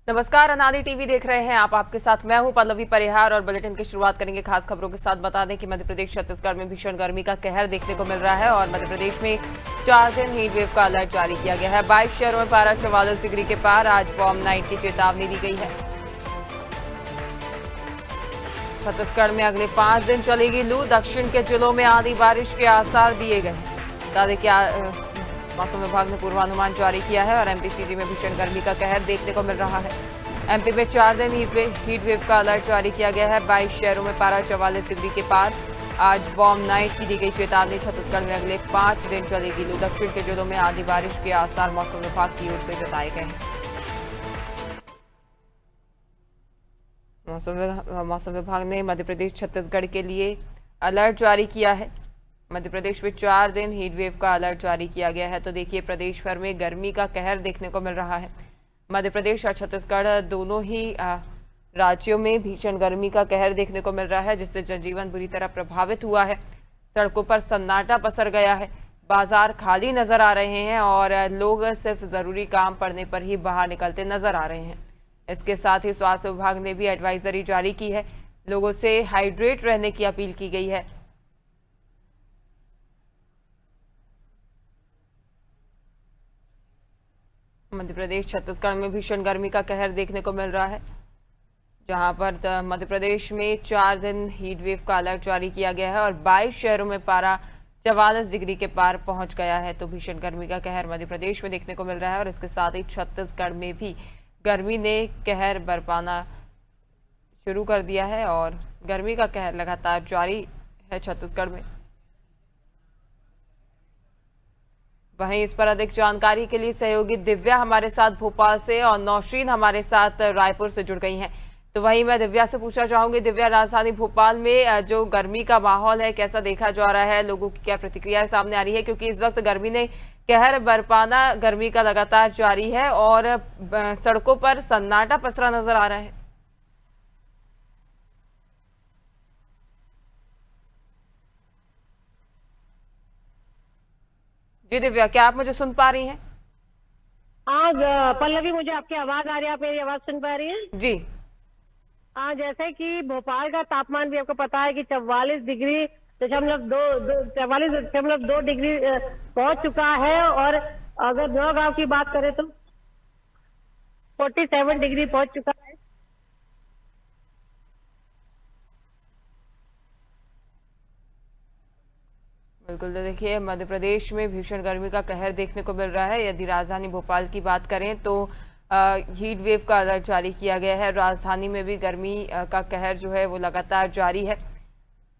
नमस्कार, अनादि टीवी देख रहे हैं आप। आपके साथ मैं हूं पल्लवी परिहार और बुलेटिन की शुरुआत करेंगे खास खबरों के साथ। बता दें कि मध्य प्रदेश छत्तीसगढ़ में भीषण गर्मी का कहर देखने को मिल रहा है और मध्य प्रदेश में 4 दिन हीट वेव का अलर्ट जारी किया गया है। 22 शहरों में पारा 44 डिग्री के पार। आज वार्म नाइट की चेतावनी दी गई है। छत्तीसगढ़ में अगले 5 दिन चलेगी लू। दक्षिण के जिलों में आंधी बारिश के आसार दिए गए हैं। बता दें कि मौसम विभाग ने पूर्वानुमान जारी किया है और एमपीसीजी में भीषण गर्मी का कहर देखने को मिल रहा है। एमपी में 4 दिन हीट वेव का अलर्ट जारी किया गया है। 22 शहरों में पारा 44 डिग्री के पार। आज वार्म नाइट की दी गई चेतावनी। छत्तीसगढ़ में अगले 5 दिन चलेगी लू। दक्षिण के जिलों में आंधी बारिश के आसार मौसम विभाग की ओर से जताए गए हैं। मौसम विभाग ने मध्य प्रदेश छत्तीसगढ़ के लिए अलर्ट जारी किया है। मध्य प्रदेश में 4 दिन हीट वेव का अलर्ट जारी किया गया है। तो देखिए, प्रदेश भर में गर्मी का कहर देखने को मिल रहा है। मध्य प्रदेश और छत्तीसगढ़ दोनों ही राज्यों में भीषण गर्मी का कहर देखने को मिल रहा है, जिससे जनजीवन बुरी तरह प्रभावित हुआ है। सड़कों पर सन्नाटा पसर गया है। बाजार खाली नजर आ रहे हैं और लोग सिर्फ जरूरी काम पड़ने पर ही बाहर निकलते नजर आ रहे हैं। इसके साथ ही स्वास्थ्य विभाग ने भी एडवाइजरी जारी की है। लोगों से हाइड्रेट रहने की अपील की गई है। मध्य प्रदेश छत्तीसगढ़ में भीषण गर्मी का कहर देखने को मिल रहा है, जहां पर मध्य प्रदेश में 4 दिन हीट वेव का अलर्ट जारी किया गया है और 22 शहरों में पारा 44 डिग्री के पार पहुंच गया है। तो भीषण गर्मी का कहर मध्य प्रदेश में देखने को मिल रहा है और इसके साथ ही छत्तीसगढ़ में भी गर्मी ने कहर बरपाना शुरू कर दिया है और गर्मी का कहर लगातार जारी है छत्तीसगढ़ में। वहीं इस पर अधिक जानकारी के लिए सहयोगी दिव्या हमारे साथ भोपाल से और नौशीन हमारे साथ रायपुर से जुड़ गई हैं। तो वहीं मैं दिव्या से पूछना चाहूंगी, दिव्या, राजधानी भोपाल में जो गर्मी का माहौल है कैसा देखा जा रहा है? लोगों की क्या प्रतिक्रियाएं सामने आ रही है? क्योंकि इस वक्त गर्मी ने कहर बरपाना गर्मी का लगातार जारी है और सड़कों पर सन्नाटा पसरा नजर आ रहा है। जी दिव्या, क्या आप मुझे सुन पा रही हैं? हाँ पल्लवी, मुझे आपकी आवाज आ रही है। आप मेरी आवाज सुन पा रही हैं? जी। हाँ, जैसे कि भोपाल का तापमान भी आपको पता है कि 44.2 डिग्री पहुंच चुका है और अगर नौगांव की बात करें तो 47 डिग्री पहुंच चुका है। बिल्कुल, तो देखिए, मध्य प्रदेश में भीषण गर्मी का कहर देखने को मिल रहा है। यदि राजधानी भोपाल की बात करें तो हीट वेव का अलर्ट जारी किया गया है। राजधानी में भी गर्मी का कहर जो है वो लगातार जारी है।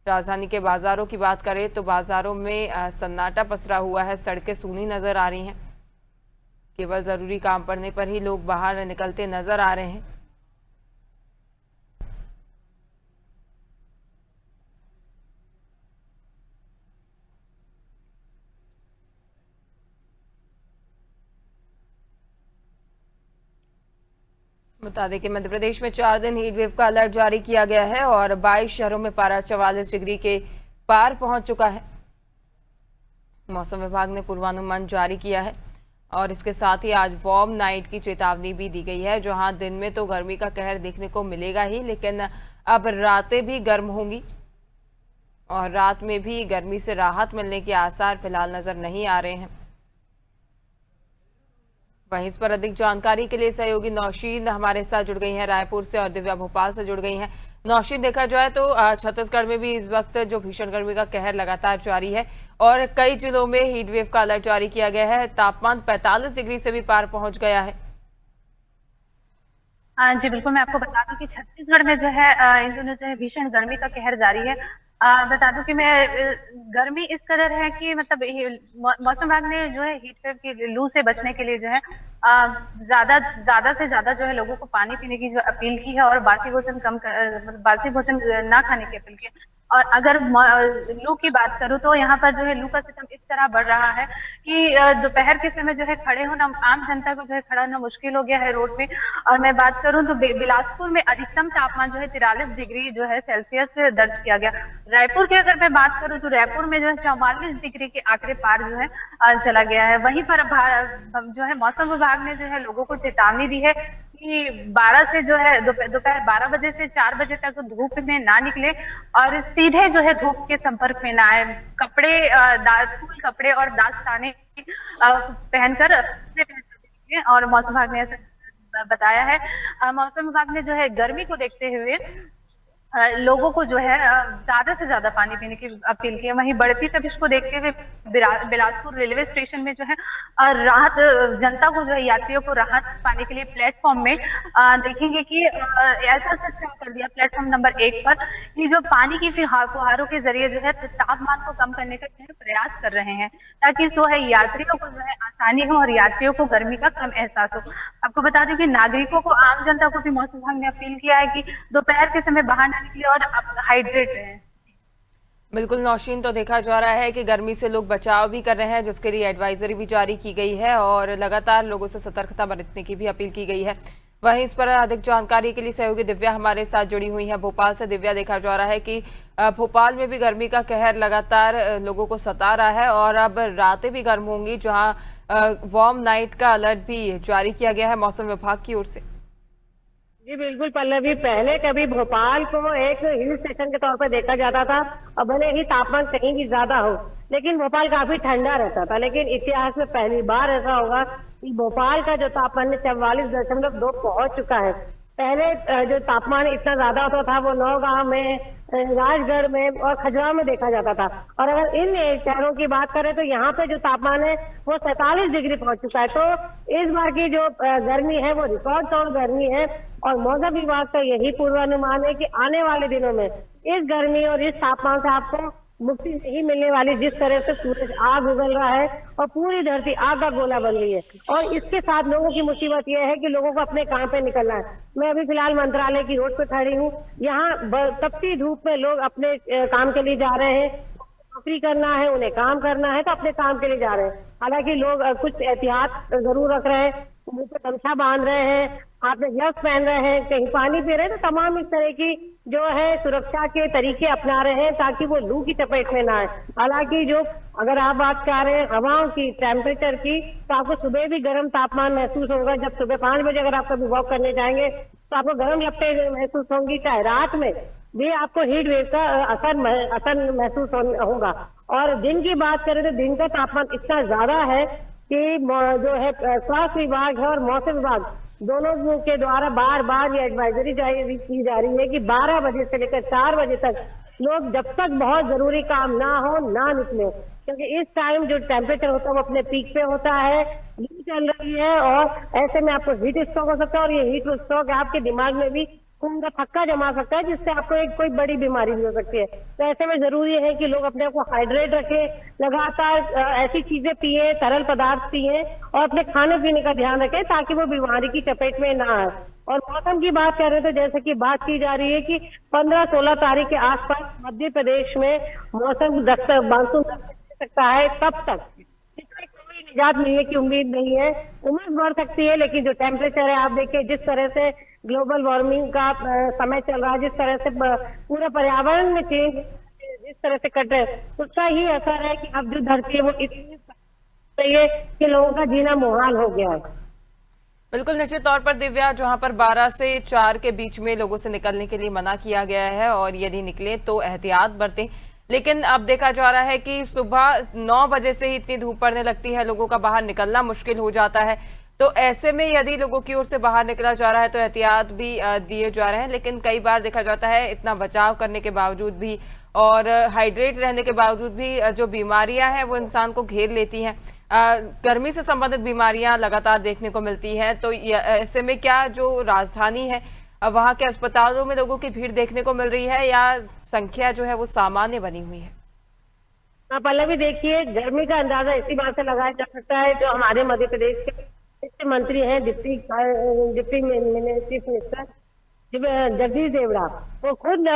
राजधानी के बाजारों की बात करें तो बाजारों में सन्नाटा पसरा हुआ है। सड़कें सूनी नजर आ रही हैं। केवल जरूरी काम पड़ने पर ही लोग बाहर निकलते नजर आ रहे हैं। बता दें कि मध्य प्रदेश में 4 दिन हीट वेव का अलर्ट जारी किया गया है और 22 शहरों में पारा 44 डिग्री के पार पहुंच चुका है। मौसम विभाग ने पूर्वानुमान जारी किया है और इसके साथ ही आज वार्म नाइट की चेतावनी भी दी गई है। जहां दिन में तो गर्मी का कहर देखने को मिलेगा ही, लेकिन अब रातें भी गर्म होंगी और रात में भी गर्मी से राहत मिलने के आसार फिलहाल नजर नहीं आ रहे हैं। वहीं इस पर अधिक जानकारी के लिए सहयोगी नौशीन हमारे साथ जुड़ गई हैं रायपुर से और दिव्या भोपाल से जुड़ गई हैं। नौशीन, देखा जाए तो छत्तीसगढ़ में भी इस वक्त जो भीषण गर्मी का कहर लगातार जारी है और कई जिलों में हीट वेव का अलर्ट जारी किया गया है। तापमान 45 डिग्री से भी पार पहुंच गया है। हाँ जी, बिल्कुल। मैं आपको बता दूं कि छत्तीसगढ़ में जो है इन दिनों जो है भीषण गर्मी का कहर जारी है। बता दूं कि गर्मी इस कदर है कि मतलब मौसम विभाग ने जो है हीट वेव की लू से बचने के लिए जो है ज्यादा से ज्यादा जो है लोगों को पानी पीने की जो अपील की है और बासी भोजन मतलब बासी भोजन ना खाने की अपील की है। और अगर लू की बात करूं तो यहाँ पर जो है लू का सिस्टम इस तरह बढ़ रहा है कि दोपहर के समय जो है खड़े होना आम जनता को जो है खड़ा होना मुश्किल हो गया है रोड पे। और मैं बात करूं तो बिलासपुर में अधिकतम तापमान जो है 43 डिग्री जो है सेल्सियस दर्ज किया गया। रायपुर की अगर मैं बात करूं तो रायपुर में जो है 44 डिग्री के आंकड़े पार जो है चला गया है। वहीं पर जो है मौसम विभाग ने जो है लोगों को चेतावनी दी है कि कि 12 से जो है दोपहर 12 बजे से 4 बजे तक धूप में ना निकले और सीधे जो है धूप के संपर्क में ना आए। कपड़े फूल कपड़े और दास्ताने पहनकर और मौसम विभाग ने ऐसा बताया है। मौसम विभाग ने जो है गर्मी को देखते हुए लोगों को जो है ज्यादा से ज्यादा पानी पीने की अपील की है। वहीं बढ़ती तपिश को देखते हुए बिलासपुर रेलवे स्टेशन में जो है राहत जनता को जो है यात्रियों को राहत पाने के लिए प्लेटफॉर्म में देखेंगे कि ऐसा सिस्टम कर दिया प्लेटफॉर्म नंबर 1 पर कि जो पानी की फुहारों के जरिए जो है तापमान को कम करने का जो है प्रयास कर रहे हैं, ताकि जो है यात्रियों को जो है आसानी हो और यात्रियों को गर्मी का कम एहसास हो। आपको बता दें कि नागरिकों को, आम जनता को भी मौसम विभाग ने अपील किया है कि दोपहर के समय बाहर निकले और हाइड्रेट रहें। बिल्कुल नौशीन, तो देखा जा रहा है कि गर्मी से लोग बचाव भी कर रहे हैं, जिसके लिए एडवाइजरी भी जारी की गई है और लगातार लोगों से सतर्कता बरतने की भी अपील की गई है। वहीं इस पर अधिक जानकारी के लिए सहयोगी दिव्या हमारे साथ जुड़ी हुई हैं भोपाल से। दिव्या, देखा जा रहा है कि भोपाल में भी गर्मी का कहर लगातार लोगों को सता रहा है और अब रातें भी गर्म होंगी, जहां वार्म नाइट का अलर्ट भी जारी किया गया है मौसम विभाग की ओर से। जी बिल्कुल पल्लवी, पहले कभी भोपाल को एक हिल स्टेशन के तौर पर देखा जाता था और भले ही तापमान कहीं भी ज्यादा हो लेकिन भोपाल काफी ठंडा रहता था। लेकिन इतिहास में पहली बार ऐसा होगा कि भोपाल का जो तापमान 44.2 पहुंच चुका है। पहले जो तापमान इतना ज्यादा होता था वो नौगांव में, राजगढ़ में और खजुराहो में देखा जाता था। और अगर इन शहरों की बात करें तो यहाँ पे जो तापमान है वो 47 डिग्री पहुंच चुका है। तो इस बार की जो गर्मी है वो रिकॉर्ड तौर गर्मी है और मौसम विभाग का यही पूर्वानुमान है कि आने वाले दिनों में इस गर्मी और इस तापमान से आपको मुक्ति नहीं मिलने वाली। जिस तरह से सूरज आग उगल रहा है और पूरी धरती आग का गोला बन रही है और इसके साथ लोगों की मुसीबत यह है कि लोगों को अपने काम पे निकलना है। मैं अभी फिलहाल मंत्रालय की रोड पे खड़ी हूँ। यहाँ तपती धूप में लोग अपने काम के लिए जा रहे हैं, नौकरी करना है, उन्हें काम करना है तो अपने काम के लिए जा रहे हैं। हालांकि लोग कुछ एहतियात जरूर रख रहे हैं, मुंह पे गमछा बांध रहे हैं, हाथ में ग्लव्स पहन रहे हैं, कहीं पानी पी रहे हैं, तो तमाम इस तरह की जो है सुरक्षा के तरीके अपना रहे हैं ताकि वो लू की चपेट में ना आए। हालांकि जो अगर आप बात कर रहे हैं हवाओं की, टेम्परेचर की, तो आपको सुबह भी गर्म तापमान महसूस होगा। जब सुबह 5 बजे अगर आप कभी वॉक करने जाएंगे तो आपको गर्म लपटें महसूस होंगी। चाहे रात में भी आपको हीट वेव का असर महसूस होगा। और दिन की बात करें तो दिन का तापमान इतना ज्यादा है कि जो है स्वास्थ्य विभाग है और मौसम विभाग दोनों के द्वारा बार बार ये एडवाइजरी जारी की जा रही है कि 12 बजे से लेकर 4 बजे तक लोग जब तक बहुत जरूरी काम ना हो ना निकले, क्योंकि इस टाइम जो टेम्परेचर होता है वो अपने पीक पे होता है, लू चल रही है और ऐसे में आपको हीट स्ट्रोक हो सकता है और ये हीट स्ट्रोक आपके दिमाग में भी खून का थक्का जमा सकता है जिससे आपको एक कोई बड़ी बीमारी भी हो सकती है। तो ऐसे में जरूरी है कि लोग अपने आप को हाइड्रेट रखें, लगातार ऐसी चीजें पिए, तरल पदार्थ पिए और अपने खाने पीने का ध्यान रखें ताकि वो बीमारी की चपेट में ना आए। और मौसम की बात कर रहे थे, जैसे कि बात की जा रही है कि 15-16 तारीख के आसपास मध्य प्रदेश में मौसम मानसून सकता है। तब तक इसमें कोई निजात मिलने की उम्मीद नहीं है। उम्र बढ़ सकती है लेकिन जो टेम्परेचर है आप देखिए जिस तरह से ग्लोबल वार्मिंग का समय चल रहा है, जिस तरह से पूरा पर्यावरण में चेंज जिस तरह से कट रहे उसका ही असर है कि अब जो धरती है वो इतनी सही है कि लोगों का जीना मुहाल हो गया है। बिल्कुल निश्चित तौर पर दिव्या, जहां पर 12 से 4 के बीच में लोगों से निकलने के लिए मना किया गया है और यदि निकले तो एहतियात बरतें, लेकिन अब देखा जा रहा है कि सुबह 9 बजे से ही इतनी धूप पड़ने लगती है, लोगों का बाहर निकलना मुश्किल हो जाता है। तो ऐसे में यदि लोगों की ओर से बाहर निकला जा रहा है तो एहतियात भी दिए जा रहे हैं, लेकिन कई बार देखा जाता है इतना बचाव करने के बावजूद भी और हाइड्रेट रहने के बावजूद भी जो बीमारियां हैं वो इंसान को घेर लेती हैं। गर्मी से संबंधित बीमारियां लगातार देखने को मिलती हैं। तो ऐसे में क्या जो राजधानी है वहाँ के अस्पतालों में लोगों की भीड़ देखने को मिल रही है या संख्या जो है वो सामान्य बनी हुई है? हाँ पल्लवी, देखिए गर्मी का अंदाजा इसी बात से लगाया जा सकता है जो हमारे मध्य प्रदेश के वित्त मंत्री हैं, deputy chief minister Jagdish Devda, वो खुद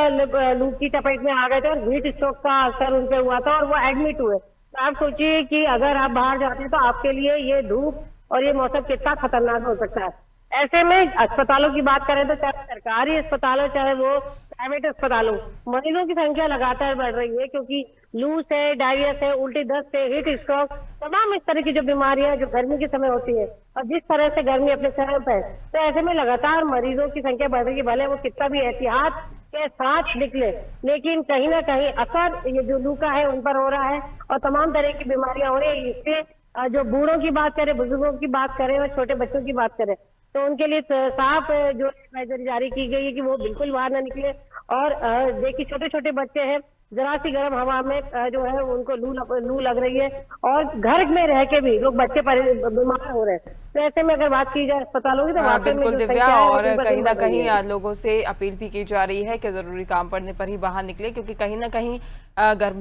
लू की चपेट में आ गए थे और हीट स्ट्रोक का असर उन पे हुआ था और वो एडमिट हुए। तो आप सोचिए कि अगर आप बाहर जाते हैं तो आपके लिए ये धूप और ये मौसम कितना खतरनाक हो सकता है। ऐसे में अस्पतालों की बात करें तो चाहे सरकारी अस्पताल हो चाहे वो प्राइवेट अस्पताल हो, मरीजों की संख्या लगातार बढ़ रही है क्योंकि लू से, डायरिया से, उल्टी दस्त से, हीट स्ट्रोक, तमाम इस तरह की जो बीमारियां जो गर्मी के समय होती है, और जिस तरह से गर्मी अपने चरम पे है, तो ऐसे में लगातार मरीजों की संख्या बढ़ रही है। भले वो कितना भी एहतियात के साथ निकले, लेकिन कहीं ना कहीं असर ये जो लू का है उन पर हो रहा है और तमाम तरह की बीमारियां हो रही है। इससे जो बूढ़ों की बात करें, बुजुर्गों की बात करें और छोटे बच्चों की बात करें, तो उनके लिए साफ जो एडवाइजरी जारी की गई है कि वो बिल्कुल बाहर न निकले। और देखिए छोटे छोटे बच्चे हैं, जरा सी गर्म हवा में जो है उनको लू लग रही है, और घर में रह के भी लोग बच्चे बीमार हो रहे हैं। तो ऐसे में अगर बात की जाए अस्पतालों की, तो हाँ, वाकई में बिल्कुल जो दिव्या, संख्या है वो और दिन ब कहीं दिन ना बढ़ रही कहीं है। लोगों से अपील भी की जा रही है कि जरूरी काम पड़ने पर ही बाहर निकले, क्योंकि कहीं ना कहीं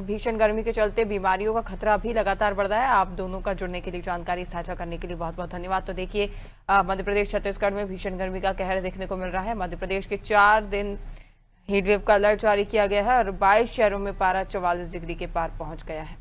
भीषण गर्मी के चलते बीमारियों का खतरा भी लगातार बढ़ रहा है। आप दोनों का जुड़ने के लिए, जानकारी साझा करने के लिए बहुत बहुत धन्यवाद। तो देखिए, मध्य प्रदेश छत्तीसगढ़ में भीषण गर्मी का कहर देखने को मिल रहा है। मध्य प्रदेश के 4 दिन हीटवेव का अलर्ट जारी किया गया है और 22 शहरों में पारा 44 डिग्री के पार पहुंच गया है।